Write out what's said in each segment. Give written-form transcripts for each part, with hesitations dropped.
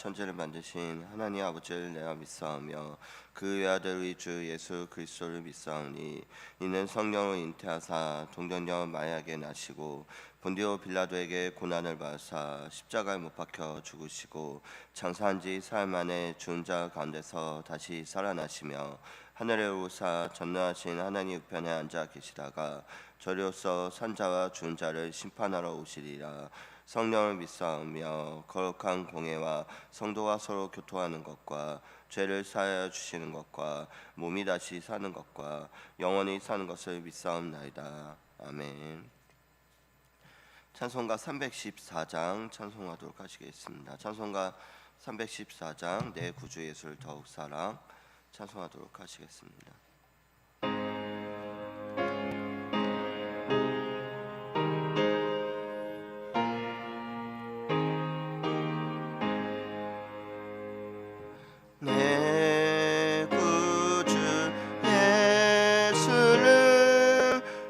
천지를 만드신 하나님 아버지를 내가 믿사오며 그 외아들 우리 주 예수 그리스도를 믿사오니 이는 성령을 잉태하사 동정녀 마리아에게 나시고 본디오 빌라도에게 고난을 받으사 십자가에 못 박혀 죽으시고 장사한 지 사흘 만에 죽은 자 가운데서 다시 살아나시며 하늘에 오르사 전능하신 하나님 우편에 앉아 계시다가 저리로서 산자와 죽은 자를 심판하러 오시리라. 성령을 믿사오며 거룩한 공예와 성도가 서로 교통하는 것과 죄를 사하여 주시는 것과 몸이 다시 사는 것과 영원히 사는 것을 믿사옵나이다. 아멘. 찬송가 314장 찬송하도록 하시겠습니다. 찬송가 314장 내 구주 예수를 더욱 사랑 찬송하도록 하시겠습니다. 내 구주 예수를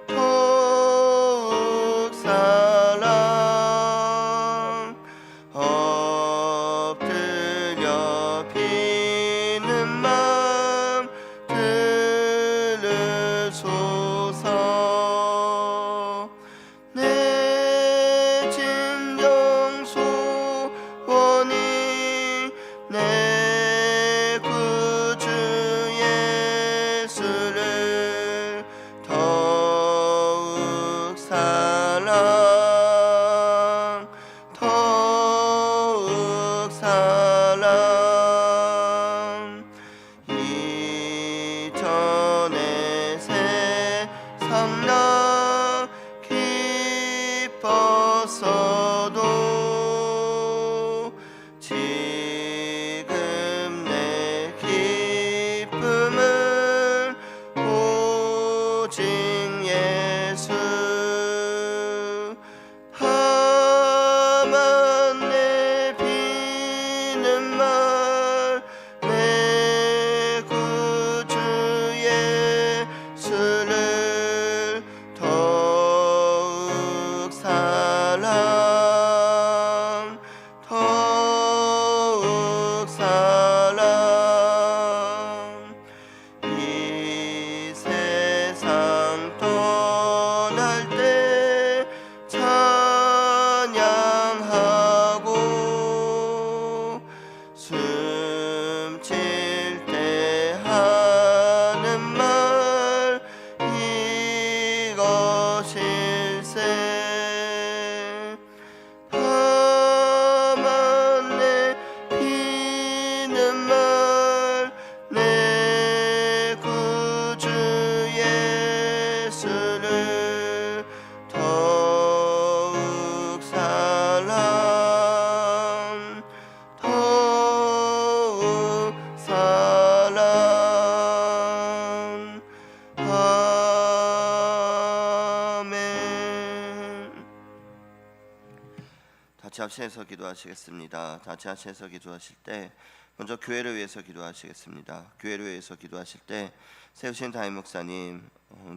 더욱 사랑 엎드려 비는 맘 들으소서. 내 진정 소원이 내 더욱 사랑 이전의 세상 나 기뻤어도 지금 내 기쁨은 오직 예수. 다만 내 비는 말 내 구주 예수를 더욱 사랑 더욱 사랑 이 세상 떠날 때 찬양하고 숨질 때 하는 말 이것일세. 다만 내 비는 말 내 구주 예수를 더욱 사랑 더욱 사랑. 아멘. 같이 합심해서 기도하시겠습니다. 같이 합심해서 기도하실 때 먼저 교회를 위해서 기도하시겠습니다. 교회를 위해서 기도하실 때 세우신 담임 목사님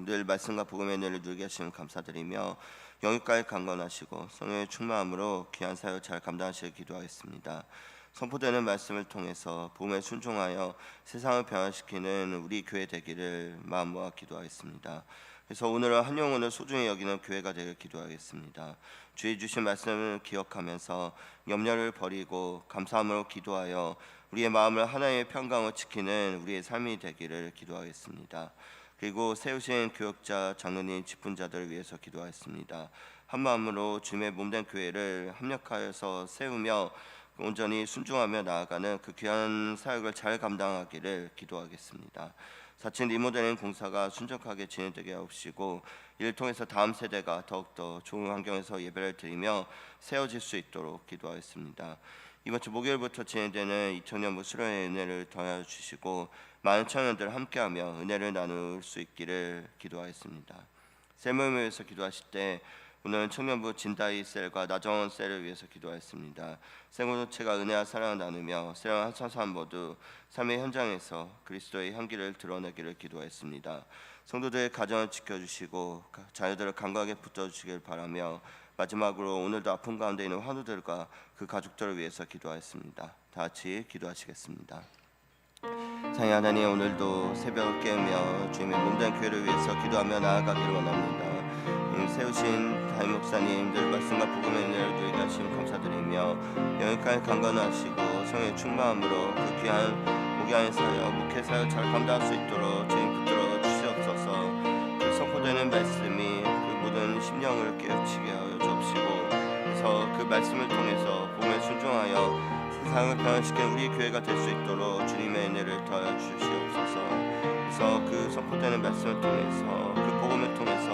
늘 말씀과 복음의 은혜를 누리게 하시면 감사드리며 영육까지 강건하시고 성령의 충만함으로 귀한 사역 잘 감당하시길 기도하겠습니다. 선포되는 말씀을 통해서 복음에 순종하여 세상을 변화시키는 우리 교회 되기를 마음 모아 기도하겠습니다. 그래서 오늘은 한 영혼을 소중히 여기는 교회가 되길 기도하겠습니다. 주의 주신 말씀을 기억하면서 염려를 버리고 감사함으로 기도하여 우리의 마음을 하나님의 평강을 지키는 우리의 삶이 되기를 기도하겠습니다. 그리고 세우신 교역자, 장로님, 직분자들을 위해서 기도하겠습니다. 한 마음으로 주님의 몸된 교회를 합력하여서 세우며 온전히 순종하며 나아가는 그 귀한 사역을 잘 감당하기를 기도하겠습니다. 4층 리모델링 공사가 순적하게 진행되게 하옵시고 이를 통해서 다음 세대가 더욱더 좋은 환경에서 예배를 드리며 세워질 수 있도록 기도하겠습니다. 이번 주 목요일부터 진행되는 2000년 수련의 은혜를 더하여 주시고 많은 청년들 함께하며 은혜를 나눌 수 있기를 기도하겠습니다. 셀모임을 위해서 기도하실 때 오늘은 청년부 진다이 셀과 나정원 셀을 위해서 기도하였습니다. 셀 공동체가 은혜와 사랑을 나누며 셀과 하차사람 모두 삶의 현장에서 그리스도의 향기를 드러내기를 기도했습니다. 성도들의 가정을 지켜주시고 자녀들을 강건하게 붙들어주시길 바라며 마지막으로 오늘도 아픔 가운데 있는 환우들과 그 가족들을 위해서 기도하였습니다. 다 같이 기도하시겠습니다. 사랑의 하나님, 오늘도 새벽을 깨우며 주님의 몸된 교회를 위해서 기도하며 나아가기를 원합니다. 세우신 담임 목사님 늘 말씀과 복음의 은혜를 누리게 하시면 감사드리며 영육간에 강건하시고 성의 충만함으로 그 귀한 목이 안에 사여 목회 사역 잘 감당할 수 있도록 주님 붙들어 주시옵소서. 그 선포되는 말씀이 그 모든 심령을 깨우치게 하여 주옵시고, 그래서 그 말씀을 통해서 복음에 순종하여 세상을 변화시키는 우리 교회가 될 수 있도록 주님의 은혜를 더하여 주시옵소서. 그래서 그 선포되는 말씀을 통해서 그 복음을 통해서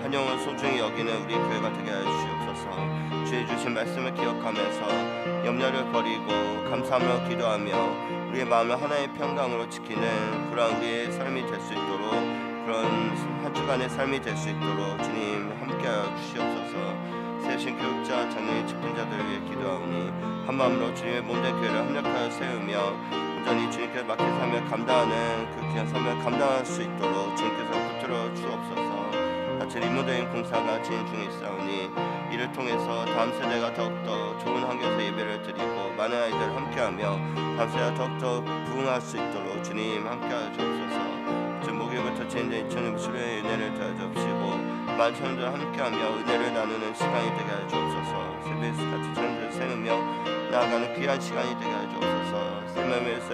한 영혼 소중히 여기는 우리 교회가 되게 하여 주시옵소서. 주의 주신 말씀을 기억하면서 염려를 버리고 감사하며 기도하며 우리의 마음을 하나의 평강으로 지키는 그러한 우리의 삶이 될 수 있도록, 그런 한 주간의 삶이 될 수 있도록 주님 함께하여 주시옵소서. 세우신 교육자, 장로님, 집행자들을 위해 기도하오니 한 마음으로 주님의 몸된 교회를 합력하여 세우며 온전히 주님께서 맡긴 삶을 감당하는 그 귀한 삶을 감당할 수 있도록 주님께서 붙들어 주옵소서. 같이 임무대행 공사가 진행 중에 있사오니 이를 통해서 다음 세대가 더욱더 좋은 환경에서 예배를 드리고 많은 아이들을 함께하며 다음 세대가 더욱더 부흥할 수 있도록 주님 함께하여 주옵소서. 목요일부터 진행된 2025년의 은혜를 더하여 주옵시고 많은 청년들 함께하며 은혜를 나누는 시간이 되게 하여 주옵소서. 세배에서 같이 청년들을 세우며 나아가는 귀한 시간이 되게 하여 주옵소서. 샘을 위해서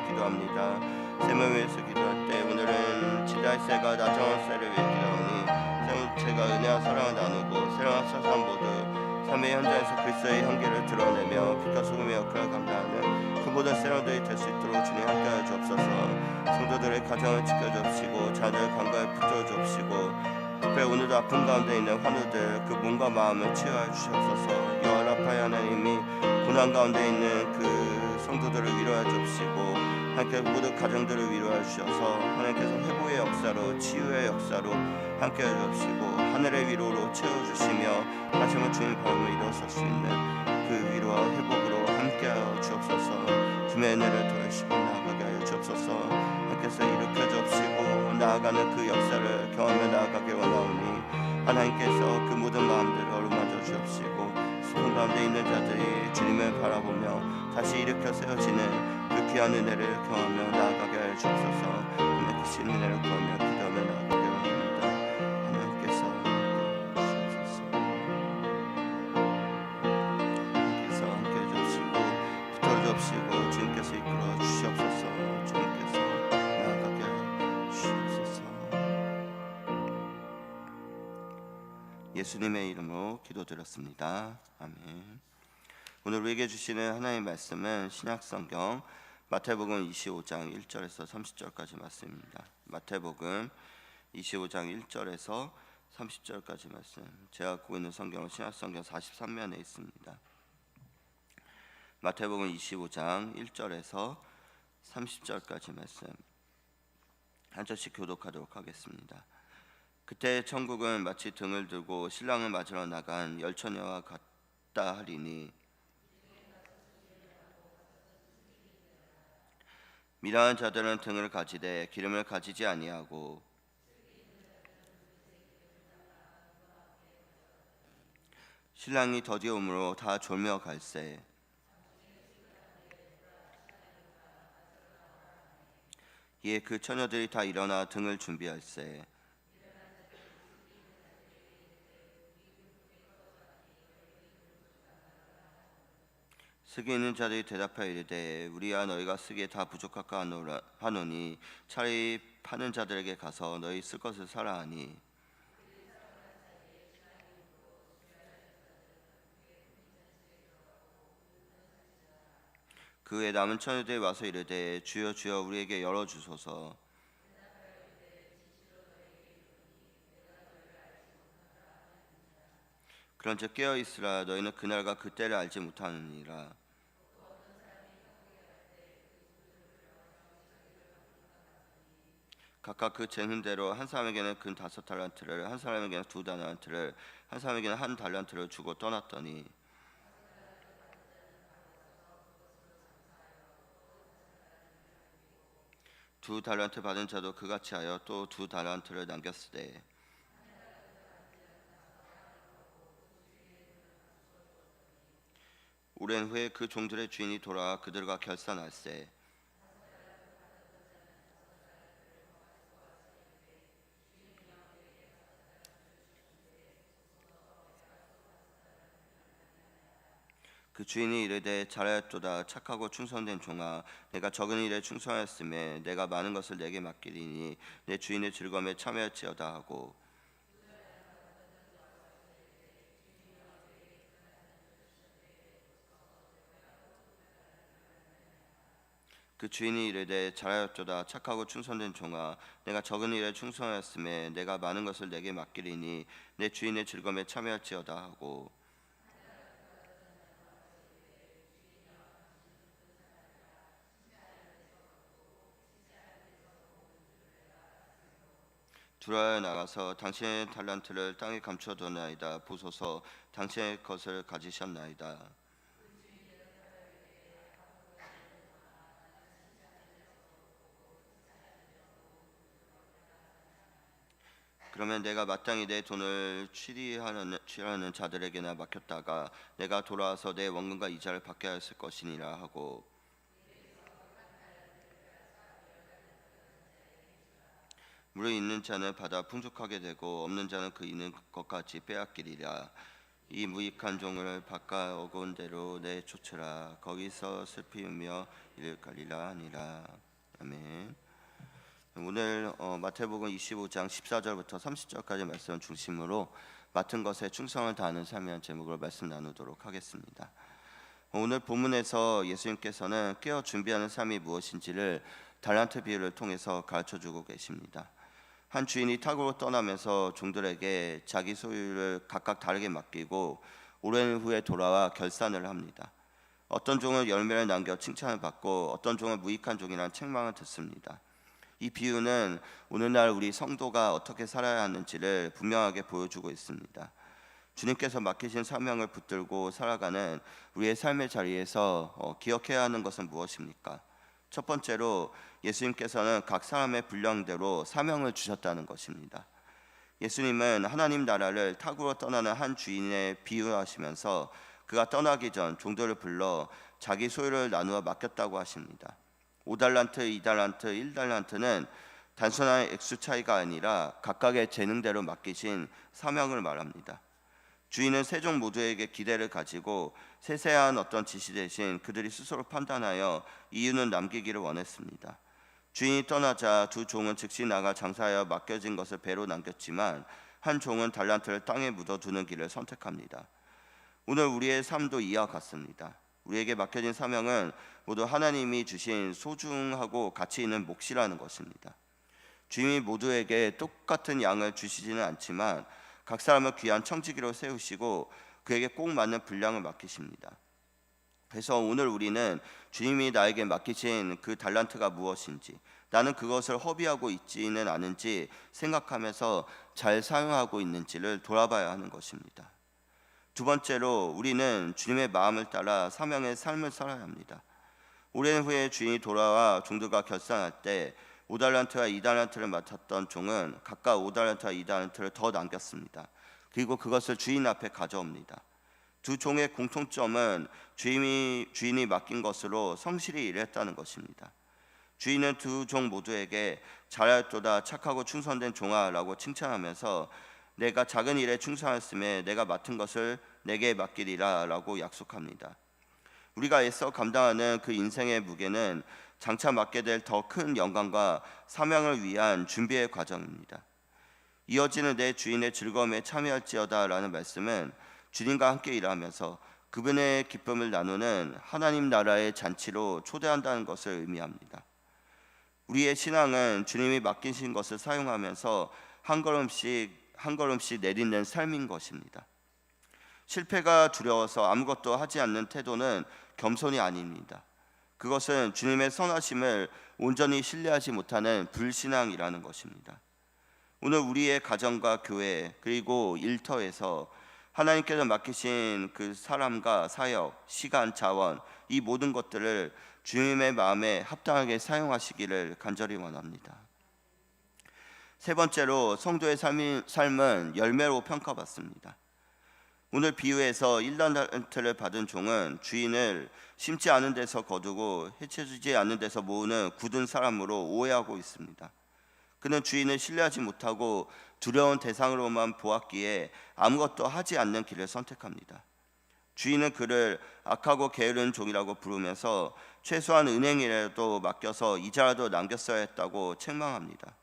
기도합니다. 샘을 위해서 기도할 때 오늘은 지다이세가 나정원세를 위해 기도하오니 생물체가 은혜와 사랑을 나누고 사랑과 사상 모두 삶의 현장에서 그리스도의 향기를 드러내며 빛과 소금의 역할을 감당하는 그 모든 세러들이 될 수 있도록 주님 함께하여 주옵소서. 성도들의 가정을 지켜주옵시고 자녀들 관가에 붙들어 주옵시고, 특별히 오늘도 아픔 가운데 있는 환우들 그 몸과 마음을 치유하여 주옵소서. 여호와 라파의 하나님이 고난 가운데 있는 그 성도들을 위로하여 주옵시고 함께 모든 가정들을 위로하여 주셔서 하나님께서 회복의 역사로 치유의 역사로 함께하여 주옵시고 하늘의 위로로 채워주시며 다시 한번 주님 바람을 이루어설 수 있는 그 위로와 회복으로 함께하여 주옵소서. 주님의 은혜를 더하시고 나아가게 하여 주옵소서. 하나님께서 일으켜 주옵시고 나아가는 그 역사를 경험하며 나아가게 원하오니 하나님께서 그 모든 마음들을 어루만져 주옵시고 슬픔 가운데 있는 자들이 주님을 바라보며 다시 일으켜 세워지는 그 귀한 은혜를 경험하며 나아가게 하여 주옵소서. 하나님의 크신 은혜를 구하며 기도하며 나아가게 원합니다. 하나님께서 함께 해주옵시고 붙들어 주옵시고 주님께서 이끌어 주시옵소서. 주님께서 나아가게 하여 주시옵소서. 예수님의 이름으로 기도드렸습니다. 아멘. 오늘 우리에게 주시는 하나님의 말씀은 신약성경 마태복음 25장 1절에서 30절까지 말씀입니다. 마태복음 25장 1절에서 30절까지 말씀. 제가 갖고 있는 성경은 신약성경 43면에 있습니다. 마태복음 25장 1절에서 30절까지 말씀 한 절씩 교독하도록 하겠습니다. 그때 천국은 마치 등을 들고 신랑을 맞으러 나간 열처녀와 같다 하리니 미련한 자들은 등을 가지되 기름을 가지지 아니하고 신랑이 더디오므로 다 졸며 갈새. 이에 그 처녀들이 다 일어나 등을 준비할세. 쓰기 있는 자들이 대답하여 이르되 우리야 너희가 쓰기에 다 부족할까 하노니 차라리 파는 자들에게 가서 너희 쓸 것을 사라 하니, 그 후에 남은 처녀들이 와서 이르되 주여 주여 우리에게 열어주소서. 그런즉 깨어있으라. 너희는 그날과 그때를 알지 못하느니라. 각각 그 재능대로 한 사람에게는 근 5달란트를, 한 사람에게는 2달란트를, 한 사람에게는 1달란트를 주고 떠났더니 두 달란트 받은 자도 그같이 하여 또 2달란트를 남겼으되 오랜 후에 그 종들의 주인이 돌아와 그들과 결산할세. 그 주인이 이르되 잘하였도다 착하고 충성된 종아, 내가 적은 일에 충성하였음에 내가 많은 것을 내게 맡기리니 내 주인의 즐거움에 참여할지어다 하고, 그 주인이 이르되 잘하였도다 착하고 충성된 종아, 내가 적은 일에 충성하였음에 내가 많은 것을 내게 맡기리니 내 주인의 즐거움에 참여할지어다 하고, 두라여 나가서 당신의 달란트를 땅에 감춰두나이다. 보소서, 당신의 것을 가지셨나이다. 그러면 내가 마땅히 내 돈을 취하는 자들에게나 맡겼다가 내가 돌아와서 내 원금과 이자를 받게 하였을 것이니라 하고, 물이 있는 자는 받아 풍족하게 되고 없는 자는 그 있는 것까지 빼앗기리라. 이 무익한 종을 바꿔 어거운 대로 내쫓으라. 거기서 슬피 울며 이를 갈리라 하니라. 아멘. 오늘 마태복음 25장 14절부터 30절까지 말씀 중심으로 맡은 것에 충성을 다하는 삶이라는 제목으로 말씀 나누도록 하겠습니다. 오늘 본문에서 예수님께서는 깨어 준비하는 삶이 무엇인지를 달란트 비유를 통해서 가르쳐주고 계십니다. 한 주인이 탁으로 떠나면서 종들에게 자기 소유를 각각 다르게 맡기고 오랜 후에 돌아와 결산을 합니다. 어떤 종은 열매를 남겨 칭찬을 받고 어떤 종은 무익한 종이라는 책망을 듣습니다. 이 비유는 오늘날 우리 성도가 어떻게 살아야 하는지를 분명하게 보여주고 있습니다. 주님께서 맡기신 사명을 붙들고 살아가는 우리의 삶의 자리에서 기억해야 하는 것은 무엇입니까? 첫 번째로 예수님께서는 각 사람의 분량대로 사명을 주셨다는 것입니다. 예수님은 하나님 나라를 탁으로 떠나는 한 주인에 비유하시면서 그가 떠나기 전 종들을 불러 자기 소유를 나누어 맡겼다고 하십니다. 5달란트, 2달란트, 1달란트는 단순한 액수 차이가 아니라 각각의 재능대로 맡기신 사명을 말합니다. 주인은 세 종 모두에게 기대를 가지고 세세한 어떤 지시 대신 그들이 스스로 판단하여 이유는 남기기를 원했습니다. 주인이 떠나자 두 종은 즉시 나가 장사하여 맡겨진 것을 배로 남겼지만 한 종은 달란트를 땅에 묻어두는 길을 선택합니다. 오늘 우리의 삶도 이와 같습니다. 우리에게 맡겨진 사명은 모두 하나님이 주신 소중하고 가치 있는 몫이라는 것입니다. 주인이 모두에게 똑같은 양을 주시지는 않지만 각 사람을 귀한 청지기로 세우시고 그에게 꼭 맞는 분량을 맡기십니다. 그래서 오늘 우리는 주님이 나에게 맡기신 그 달란트가 무엇인지, 나는 그것을 허비하고 있지는 않은지 생각하면서 잘 사용하고 있는지를 돌아봐야 하는 것입니다. 두 번째로 우리는 주님의 마음을 따라 사명의 삶을 살아야 합니다. 오랜 후에 주인이 돌아와 종들과 결산할 때 5달란트와 2달란트를 맡았던 종은 각각 5달란트와 2달란트를 더 남겼습니다. 그리고 그것을 주인 앞에 가져옵니다. 두 종의 공통점은 주인이 맡긴 것으로 성실히 일했다는 것입니다. 주인은 두 종 모두에게 잘하였도다 착하고 충성된 종아라고 칭찬하면서 내가 작은 일에 충성하였음에 내가 맡은 것을 내게 맡기리라 라고 약속합니다. 우리가 애써 감당하는 그 인생의 무게는 장차 맡게 될 더 큰 영광과 사명을 위한 준비의 과정입니다. 이어지는 내 주인의 즐거움에 참여할지어다 라는 말씀은 주님과 함께 일하면서 그분의 기쁨을 나누는 하나님 나라의 잔치로 초대한다는 것을 의미합니다. 우리의 신앙은 주님이 맡기신 것을 사용하면서 한 걸음씩 내딛는 삶인 것입니다. 실패가 두려워서 아무것도 하지 않는 태도는 겸손이 아닙니다. 그것은 주님의 선하심을 온전히 신뢰하지 못하는 불신앙이라는 것입니다. 오늘 우리의 가정과 교회 그리고 일터에서 하나님께서 맡기신 그 사람과 사역, 시간, 자원 이 모든 것들을 주님의 마음에 합당하게 사용하시기를 간절히 원합니다. 세 번째로 성도의 삶은 열매로 평가받습니다. 오늘 비유에서 1달란트를 받은 종은 주인을 심지 않은 데서 거두고 해쳐지지 않는 데서 모으는 굳은 사람으로 오해하고 있습니다. 그는 주인을 신뢰하지 못하고 두려운 대상으로만 보았기에 아무것도 하지 않는 길을 선택합니다. 주인은 그를 악하고 게으른 종이라고 부르면서 최소한 은행이라도 맡겨서 이자라도 남겼어야 했다고 책망합니다.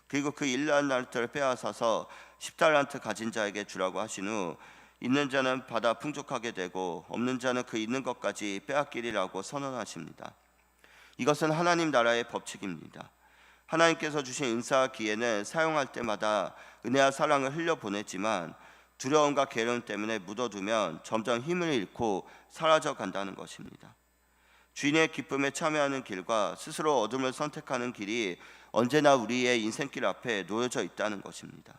그리고 그 1달란트를 빼앗아서 10달란트 가진 자에게 주라고 하신 후 있는 자는 받아 풍족하게 되고 없는 자는 그 있는 것까지 빼앗기리라고 선언하십니다. 이것은 하나님 나라의 법칙입니다. 하나님께서 주신 은사와 기회는 사용할 때마다 은혜와 사랑을 흘려보내지만 두려움과 게으름 때문에 묻어두면 점점 힘을 잃고 사라져 간다는 것입니다. 주인의 기쁨에 참여하는 길과 스스로 어둠을 선택하는 길이 언제나 우리의 인생길 앞에 놓여져 있다는 것입니다.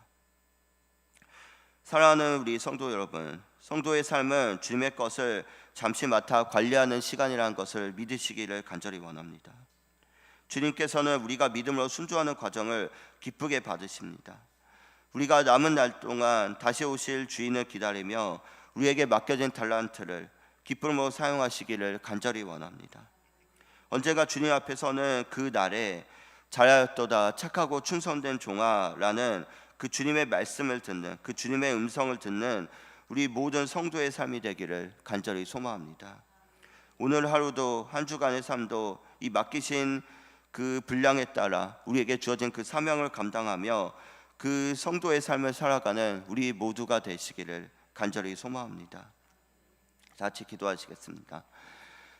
사랑하는 우리 성도 여러분, 성도의 삶은 주님의 것을 잠시 맡아 관리하는 시간이라는 것을 믿으시기를 간절히 원합니다. 주님께서는 우리가 믿음으로 순종하는 과정을 기쁘게 받으십니다. 우리가 남은 날 동안 다시 오실 주인을 기다리며 우리에게 맡겨진 달란트를 기쁨으로 사용하시기를 간절히 원합니다. 언젠가 주님 앞에서는 그 날에 잘하였도다 착하고 충성된 종아라는 그 주님의 말씀을 듣는, 그 주님의 음성을 듣는 우리 모든 성도의 삶이 되기를 간절히 소망합니다. 오늘 하루도 한 주간의 삶도 이 맡기신 그 분량에 따라 우리에게 주어진 그 사명을 감당하며 그 성도의 삶을 살아가는 우리 모두가 되시기를 간절히 소망합니다. 같이 기도하시겠습니다.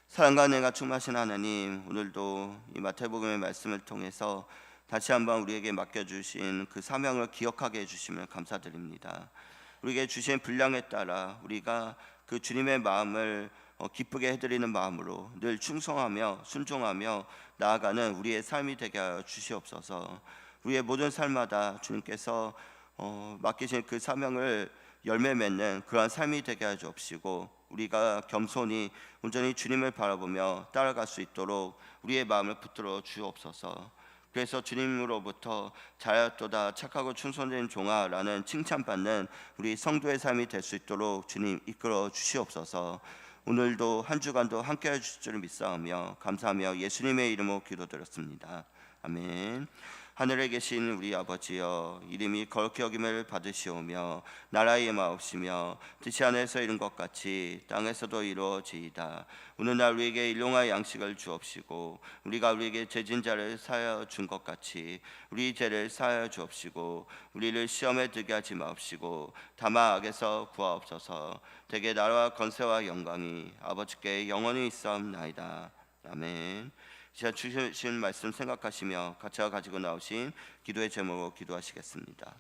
사랑과 은혜가 충만하신 하나님, 오늘도 이 마태복음의 말씀을 통해서 다시 한번 우리에게 맡겨주신 그 사명을 기억하게 해주시면 감사드립니다. 우리에게 주신 분량에 따라 우리가 그 주님의 마음을 기쁘게 해드리는 마음으로 늘 충성하며 순종하며 나아가는 우리의 삶이 되게 하여 주시옵소서. 우리의 모든 삶마다 주님께서 맡기신 그 사명을 열매 맺는 그러한 삶이 되게 하여 주옵시고, 우리가 겸손히 온전히 주님을 바라보며 따라갈 수 있도록 우리의 마음을 붙들어 주옵소서. 그래서 주님으로부터 잘하였도다 착하고 충성된 종아라는 칭찬받는 우리 성도의 삶이 될 수 있도록 주님 이끌어 주시옵소서. 오늘도 한 주간도 함께해 주실 줄 믿사오며 감사하며 예수님의 이름으로 기도드렸습니다. 아멘. 하늘에 계신 우리 아버지여, 이름이 거룩히 여김을 받으시오며 나라의 임하옵시며 뜻이 하늘에서 이룬 것 같이 땅에서도 이루어지이다. 오늘날 우리에게 일용할 양식을 주옵시고 우리가 우리에게 죄진 자를 사하여 준 것 같이 우리 죄를 사하여 주옵시고 우리를 시험에 들게 하지 마옵시고 다만 악에서 구하옵소서. 대개 나라와 권세와 영광이 아버지께 영원히 있사옵나이다. 아멘. 제가 주신 말씀 생각하시며 같이 가지고 나오신 기도의 제목으로 기도하시겠습니다.